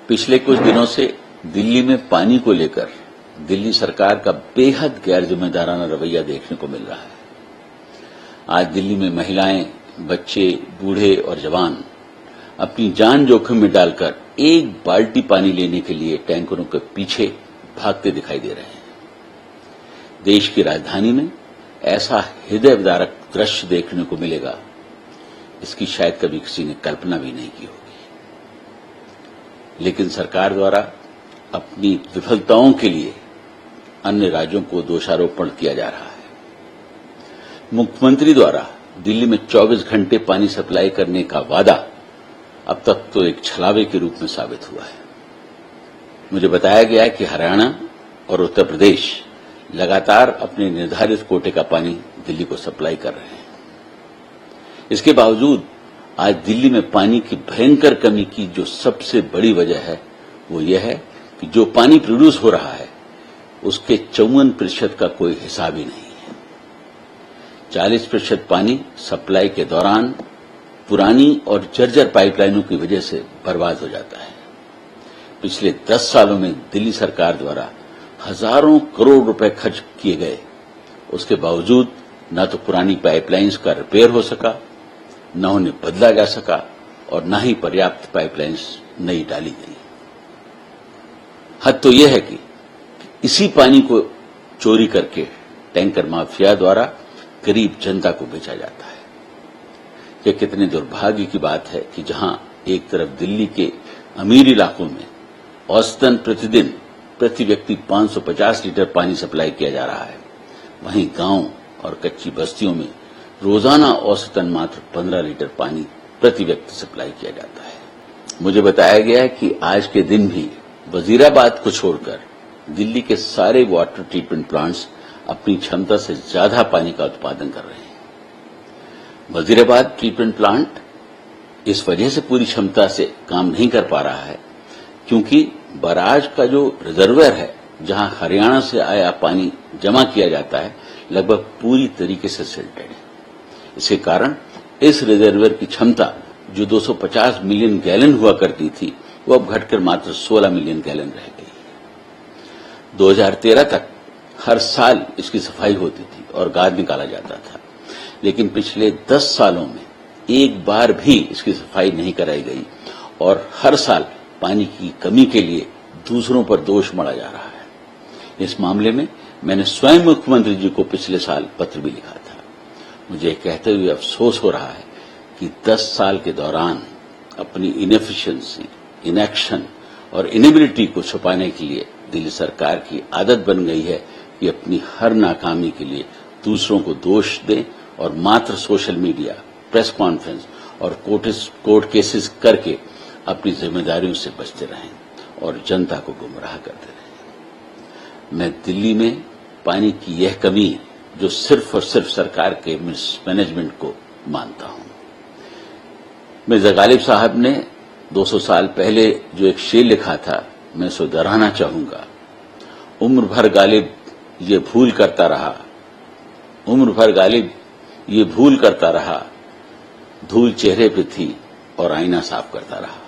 पिछले कुछ दिनों से दिल्ली में पानी को लेकर दिल्ली सरकार का बेहद गैर जिम्मेदाराना रवैया देखने को मिल रहा है। आज दिल्ली में महिलाएं, बच्चे, बूढ़े और जवान अपनी जान जोखिम में डालकर एक बाल्टी पानी लेने के लिए टैंकरों के पीछे भागते दिखाई दे रहे हैं। देश की राजधानी में ऐसा हृदय विदारक दृश्य देखने को मिलेगा, इसकी शायद कभी किसी ने कल्पना भी नहीं की होगी। लेकिन सरकार द्वारा अपनी विफलताओं के लिए अन्य राज्यों को दोषारोपण किया जा रहा है। मुख्यमंत्री द्वारा दिल्ली में 24 घंटे पानी सप्लाई करने का वादा अब तक तो एक छलावे के रूप में साबित हुआ है। मुझे बताया गया है कि हरियाणा और उत्तर प्रदेश लगातार अपने निर्धारित कोटे का पानी दिल्ली को सप्लाई कर रहे हैं। इसके बावजूद आज दिल्ली में पानी की भयंकर कमी की जो सबसे बड़ी वजह है वो यह है कि जो पानी प्रोड्यूस हो रहा है उसके 54% का कोई हिसाब ही नहीं है। 40% पानी सप्लाई के दौरान पुरानी और जर्जर पाइपलाइनों की वजह से बर्बाद हो जाता है। पिछले 10 सालों में दिल्ली सरकार द्वारा हजारों करोड़ रुपए खर्च किए गए, उसके बावजूद न तो पुरानी पाइपलाइंस का रिपेयर हो सका, न उन्हें बदला जा सका और न ही पर्याप्त पाइपलाइंस नई डाली गई। हद तो यह है कि इसी पानी को चोरी करके टैंकर माफिया द्वारा गरीब जनता को बेचा जाता है। यह कितने दुर्भाग्य की बात है कि जहां एक तरफ दिल्ली के अमीर इलाकों में औसतन प्रतिदिन प्रति व्यक्ति 550 लीटर पानी सप्लाई किया जा रहा है, वहीं गांव और कच्ची बस्तियों में रोजाना औसतन मात्र 15 लीटर पानी प्रति व्यक्ति सप्लाई किया जाता है। मुझे बताया गया है कि आज के दिन भी वजीराबाद को छोड़कर दिल्ली के सारे वाटर ट्रीटमेंट प्लांट्स अपनी क्षमता से ज्यादा पानी का उत्पादन कर रहे हैं। वजीराबाद ट्रीटमेंट प्लांट इस वजह से पूरी क्षमता से काम नहीं कर पा रहा है क्योंकि बराज का जो रिजर्वर है, जहां हरियाणा से आया पानी जमा किया जाता है, लगभग पूरी तरीके से सिल्टेड है। इसके कारण इस रिजर्वर की क्षमता जो 250 मिलियन गैलन हुआ करती थी, वो अब घटकर मात्र 16 मिलियन गैलन रह गई है। 2013 तक हर साल इसकी सफाई होती थी और गाद निकाला जाता था, लेकिन पिछले 10 सालों में एक बार भी इसकी सफाई नहीं कराई गई और हर साल पानी की कमी के लिए दूसरों पर दोष मढ़ा जा रहा है। इस मामले में मैंने स्वयं मुख्यमंत्री जी को पिछले साल पत्र भी लिखा था। मुझे कहते हुए अफसोस हो रहा है कि 10 साल के दौरान अपनी इनएफिशिएंसी, इनएक्शन और इनेबिलिटी को छुपाने के लिए दिल्ली सरकार की आदत बन गई है कि अपनी हर नाकामी के लिए दूसरों को दोष दें और मात्र सोशल मीडिया, प्रेस कॉन्फ्रेंस और कोर्ट केसेस करके अपनी जिम्मेदारियों से बचते रहें और जनता को गुमराह करते रहें। मैं दिल्ली में पानी की यह कमी जो सिर्फ और सिर्फ सरकार के मिसमैनेजमेंट को मानता हूं। मिर्जा गालिब साहब ने 200 साल पहले जो एक शेर लिखा था, मैं उसे दोहराना चाहूंगा। उम्र भर गालिब ये भूल करता रहा, उम्र भर गालिब ये भूल करता रहा, धूल चेहरे पे थी और आईना साफ करता रहा।